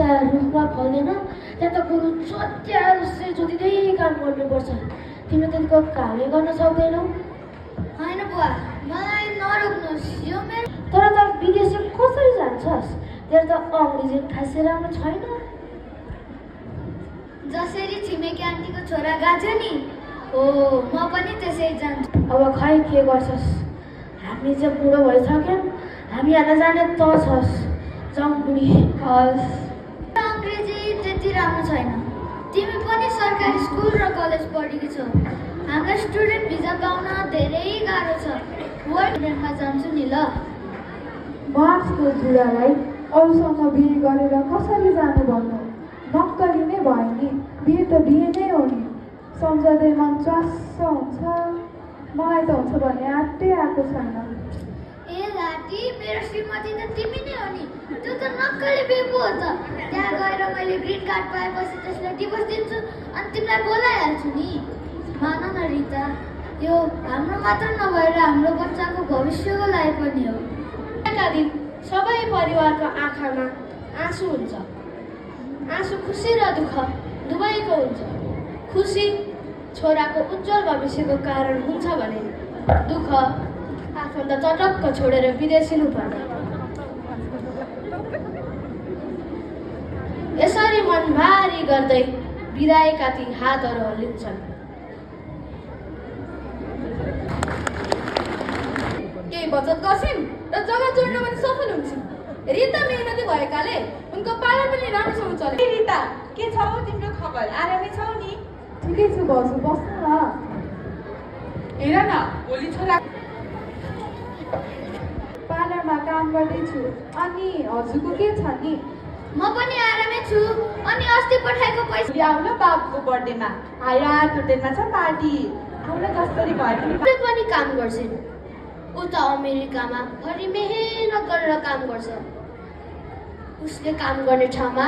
रूपमा फल्दैन त्यहाँ त बरु चट्या जस्तै जोतिँदै काम गर्नुपर्छ। तिमीले त्यतिको कामै गर्न सक्दैनौ। होइन बुवा, मलाई नरोक्नुहोस्। यो मेरो तर त विदेश कसरी जान्छस्? तेरो त अङ्ग्रेजी खासै राम्रो छैन। जसरी छिमेकी आन्टीको छोरा गाज्यो नि, हो म पनि त्यसै जान्छु। अब खै के गर्छस्? हामी चाहिँ बुढो भइसक्यौँ, हामी हाल्न जाने त छस्। जाउँ बुढी। हस्। अङ्ग्रेजी त्यति राम्रो छैन। तिमी पनि सरकारी स्कुल र कलेज पढेकी छौ। हामीलाई स्टुडेन्ट भिजा पाउन धेरै गाह्रो छ। वर्ल्ड स्टुडेन्टमा जान्छु नि ल। मार्चको बुढालाई अरूसँग बिहे गरेर कसरी जानु भन्नु? नक्कली नै भयो नि। बिहे त बिहे नै हो नि। सम्झँदै मन च्वास्स हुन्छ। मलाई त हुन्छ भन्ने आँटै आएको छैन। ए लाटी, मेरो श्रीमती त तिमी नै हो नि। त्यो त नक्कली बिहे पो हो त। त्यहाँ गएर मैले ग्रिन कार्ड पाएपछि त्यसलाई डिभोर्स दिन्छु अनि तिमीलाई बोलाइहाल्छु नि। मान न रिता, यो हाम्रो मात्र नभएर हाम्रो बच्चाको भविष्यको लागि पनि हो। एका दिन सबै परिवारको आँखामा आँसु हुन्छ। आँसु खुसी र दुःख दुवैको हुन्छ। खुसी छोराको उज्जवल भविष्यको कारण हुन्छ भने दुःख आफन्त चटक्क छोडेर विदेशिनु पर्ने। यसरी मन भारी गर्दै बिदाएका ती हातहरू हल्लिन्छन्। केही बचत गर्छिन् र जग्गा जोड्न पनि सफल हुन्छन्। रिता मेहनती भएकाले उनको पालन पनि राम्रोसँग चल्यो। रिता, के छ हौ तिम्रो खबर? आरामै छौ नि? ठिकै छु बसु, बस्नु न। हेर न, भोलि छोरा पार्लरमा काम गर्दैछु। अनि हजुरको के छ नि? म पनि आरामै छु। अनि अस्ति पठाएको पैसा भोलि आउन बाबुको बर्थडेमा। हाइराट होटेलमा छ पार्टी। आउन जसरी भए पनि। उसले पनि काम गर्छिन्। ऊ त अमेरिकामा हरि मेहनत गरेर काम गर्छ। उसले काम गर्ने ठाउँमा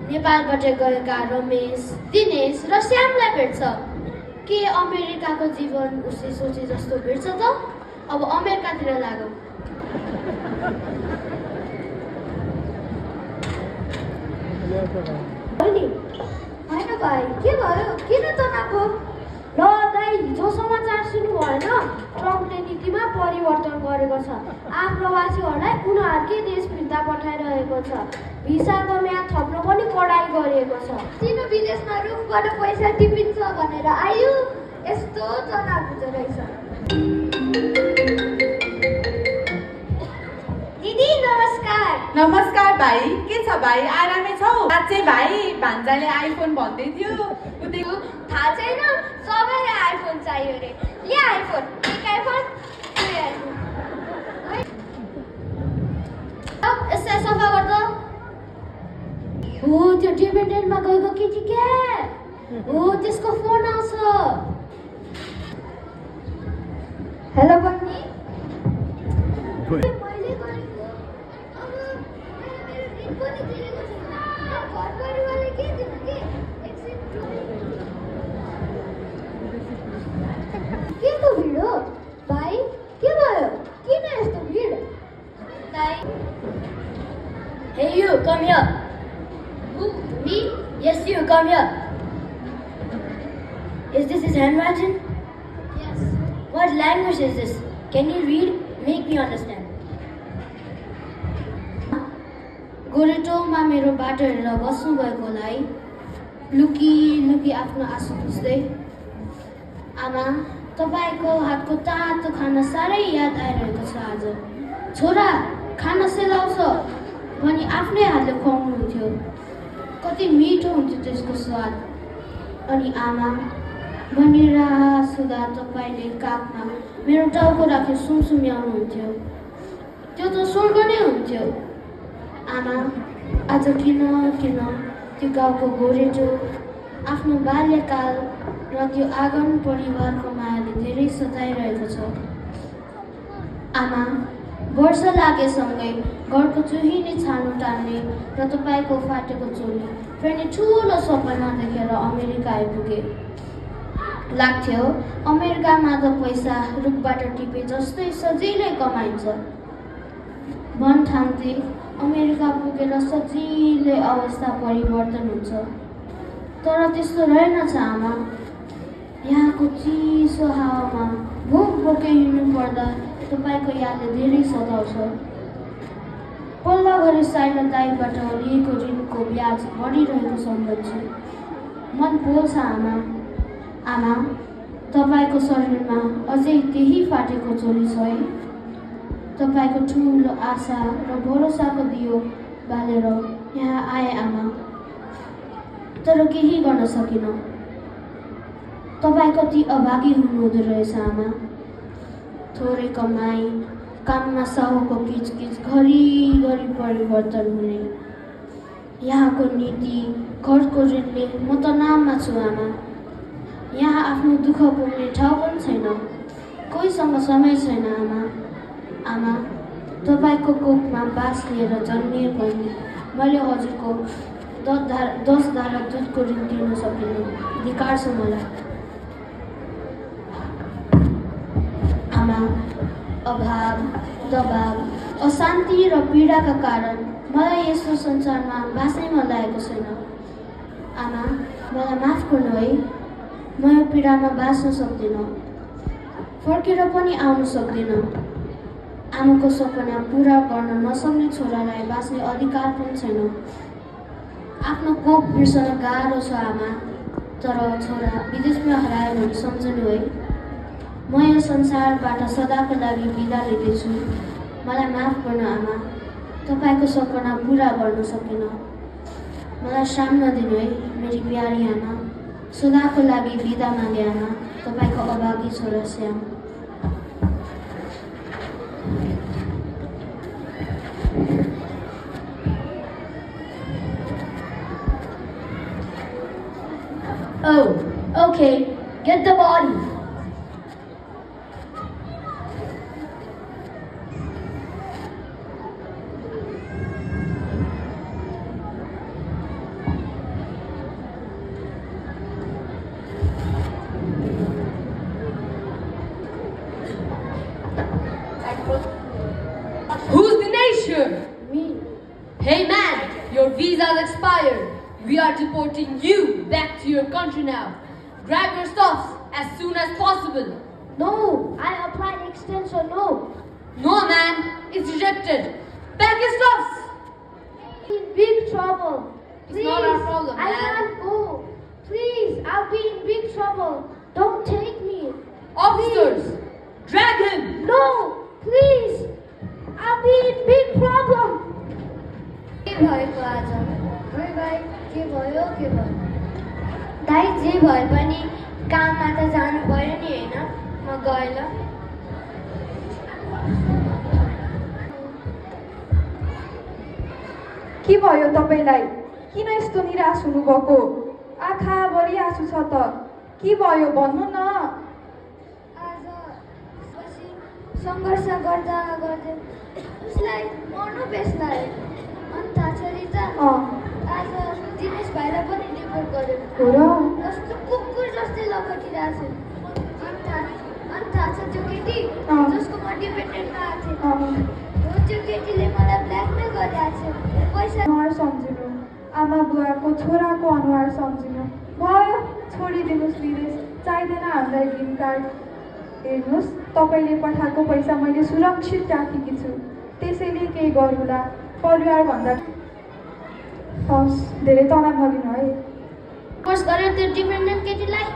नेपालबाट गएका रमेश, दिनेश र श्यामलाई भेट्छ। के अमेरिकाको जीवन उसले सोचे जस्तो भेट्छ त? अब अमेरिकातिर लागौँ। होइन भाइ, के भयो? किन तनाव हो? ल दाइ, हिजो समाचार सुन्नु भएन? ट्रम्पले नीतिमा परिवर्तन गरेको छ। आप्रवासीहरूलाई उनीहरूकै देश फिर्ता पठाइरहेको छ। भिसाको म्याद थप्न पनि कडाइ गरिएको छ। तिमी विदेशमा रुखबाट पैसा टिपिन्छ भनेर आयो। यस्तो तनाव हुँदो रहेछ। दिदी नमस्कार। नमस्कार भाइ, के छ भाइ? आरामै छौ? साँच्चै भाइ, भान्जाले आइफोन भन्दै थियो। थाहा छैन, सबैलाई आइफोन चाहियो रे। ले आइफोन, एक आइफोन, दुई आइफोन। यसलाई सफा गर्द। हो त्यो डिपेन्डेन्टमा गएको केटी क्या हो, त्यसको फोन आउँछ। हेलो बहिनी। मैले गरेको अब मेरो ऋण पनि तिरेको छैन। घर परिवारले के दिनु के? के को भिड हो भाइ? के भयो? किन यस्तो भिड? दाइ, Hey you, come here. Who? Me? Yes, you, come here. Is this his handwriting? yes. What language is this? Can you read? Make me understand. गोरेटोमा मेरो बाटो हेरेर बस्नुभएकोलाई लुकी लुकी आफ्नो आँसु पुस्दै, आमा तपाईँको हातको तातो खाना साह्रै याद आइरहेको छ आज। छोरा खाना सेलाउँछ भनी आफ्नै हातले खुवाउनुहुन्थ्यो। कति मिठो हुन्थ्यो त्यसको स्वाद। अनि आमा भनेर सुधा तपाईँले काखमा मेरो टाउको राखी सुमसुम्याउनुहुन्थ्यो। त्यो त स्वर्ग नै हुन्थ्यो। आमा आज किन किन त्यो गाउँको गोरेटो आफ्नो बाल्यकाल र त्यो आँगन परिवारको मायाले धेरै सताइरहेको छ। आमा वर्ष लागेसँगै घरको चुहिने छानो टाल्ने र तपाईँको फाटेको चोली फेर्ने ठुलो सपना देखेर अमेरिका आइपुगे। लाग्थ्यो अमेरिकामा त पैसा रुखबाट टिपे जस्तै सजिलै कमाइन्छ। मन ठान्थे अमेरिका पुगेर सजिलै अवस्था परिवर्तन हुन्छ। तर त्यस्तो रहेनछ आमा। यहाँको चिसो हावामा भोक भोकै हिँड्नु पर्दा तपाईँको यादले धेरै सताउँछ। पल्लो घरि साइला दाईबाट लिएको ऋणको ब्याज बढिरहेको सम्झन्छु। मन पोल्छ आमा। आमा, तपाईँको शरीरमा अझै त्यही फाटेको चोली छ है? तपाईँको ठुलो आशा र भरोसाको दियो बालेर यहाँ आए आमा, तर केही गर्न सकिनँ। तपाईँ कति अभागी हुनुहुँदो रहेछ आमा। थोरै कमाई, काममा साहुको किचकिच, घरिघरि परिवर्तन हुने। यहाँको नीति, घरको ऋणले म तनावमा छु आमा। यहाँ आफ्नो दुःख पुग्ने ठाउँ पनि छैन, कोहीसँग समय छैन आमा। आमा, तपाईँको कोखमा बास लिएर जन्मिए पनि मैले हजुरको 10 धारा दुधको ऋण तिर्न सकिनँ। धिक्कार छ मलाई। आमा, अभाव, दबाव, अशान्ति र पीडाका कारण मलाई यस्तो संसारमा बाँच्नै मन लागेको छैन। आमा, मलाई माफ गर्नु है। म यो पीडामा बाँच्न सक्दिनँ, फर्केर पनि आउन सक्दिनँ। आमाको सपना पुरा गर्न नसक्ने छोरालाई बाँच्ने अधिकार पनि छैन। आफ्नो कोख बिर्सन गाह्रो छ आमा, तर छोरा विदेशमा हरायो भने सम्झनु है। म यो संसारबाट सदाको लागि बिदा लिँदैछु। मलाई माफ गर्नु आमा, तपाईँको सपना पुरा गर्न सकिनँ। मलाई साम्न दिनु है मेरी प्यारी आमा। सदाको लागि बिदा मागे आमा, तपाईँको अभागी छोरा Shyam. Oh, okay. Get the body. Who's the nation? Me, Hey man, your visa's expired. We are deporting you back to your country now. Grab your stuffs as soon as possible. no, I applied extension, no. No man, it's rejected. Pack your stuffs. In big trouble. It's not our problem, I man. can't go. Please, I'll be in big trouble. Don't take me. Officers, drag him. No, please. I'll be in big problem. के भएको आज? खै भाइ, के भयो? दाइ, जे भए पनि काममा त जानु पर्यो नि होइन? म गएँ ल। के भयो तपाईँलाई? किन यस्तो निराश हुनुभएको? आँखाभरि आँसु छ त। के भयो भन्नु न। आज पछि सङ्घर्ष गर्दा गर्दै उसलाई मर्नु बेस लाग्यो। अनि थाहा छ रिता, आज दिनेश भाइलाई पनि रिपोर्ट गर्यो। हो र? कस्तो कुकुर जस्तै लपटिरहेको छ। अनि थाहा छ त्यो केटी जसको म डिपेन्डेन्टमा आएको थिएँ, हो त्यो केटीले मलाई ब्ल्याकमेल गरिरहेको छ। पैसा अनुहार सम्झिनु, आमा बुवाको छोराको अनुहार सम्झिनु। भयो, छोडिदिनुहोस् विदेश। चाहिँदैन हामीलाई ग्रिन कार्ड। हेर्नुहोस्, तपाईँले पठाएको पैसा मैले सुरक्षित राखेकी छु, त्यसैले केही गरौँला। परिवारभन्दा हस्, धेरै तनाव नलिनु है। कोर्स गर्यो त्यो डिपेन्डेन्ट केटीलाई।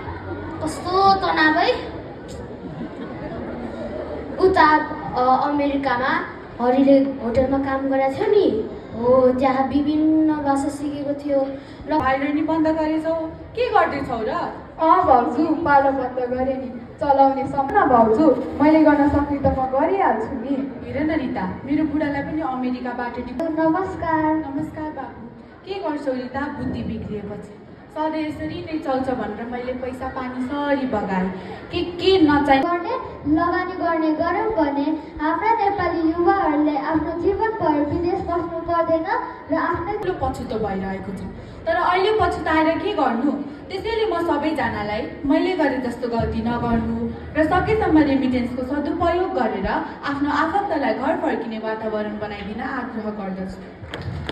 कस्तो तनाव है। उता अमेरिकामा हरिले होटलमा काम गरेको थियो नि, हो त्यहाँ विभिन्न भाषा सिकेको थियो र बाहिर नि बन्द गरेछौ, के गर्दैछौ र? भाउजू, पालो बन्द गरेँ नि, चलाउने सम्म भाउजू। मैले गर्न सक्ने त म गरिहाल्छु नि। हेर न रिता, मेरो बुढालाई पनि अमेरिकाबाट नमस्कार। नमस्कार बाबु। के गर्छौ रिता? बुद्धि बिग्रिएपछि सधैँ यसरी नै चल्छ भनेर मैले पैसा पानी सरी बगाएँ। के नचाहि गर्ने लगानी गर्ने गरौँ भने हाम्रा नेपाली युवाहरूले आफ्नो जीवन भर विदेश बस्नु पर्दैन र आफ्नै ठुलो पछुतो भइरहेको छ। तर अहिले पछुताएर के गर्नु? त्यसैले म सबैजनालाई मैले गरे जस्तो गल्ती नगर्नु, र सकेसम्म रेमिटेन्सको सदुपयोग गरेर आफ्नो आफन्तलाई घर फर्किने वातावरण बनाइदिन आग्रह गर्दछु।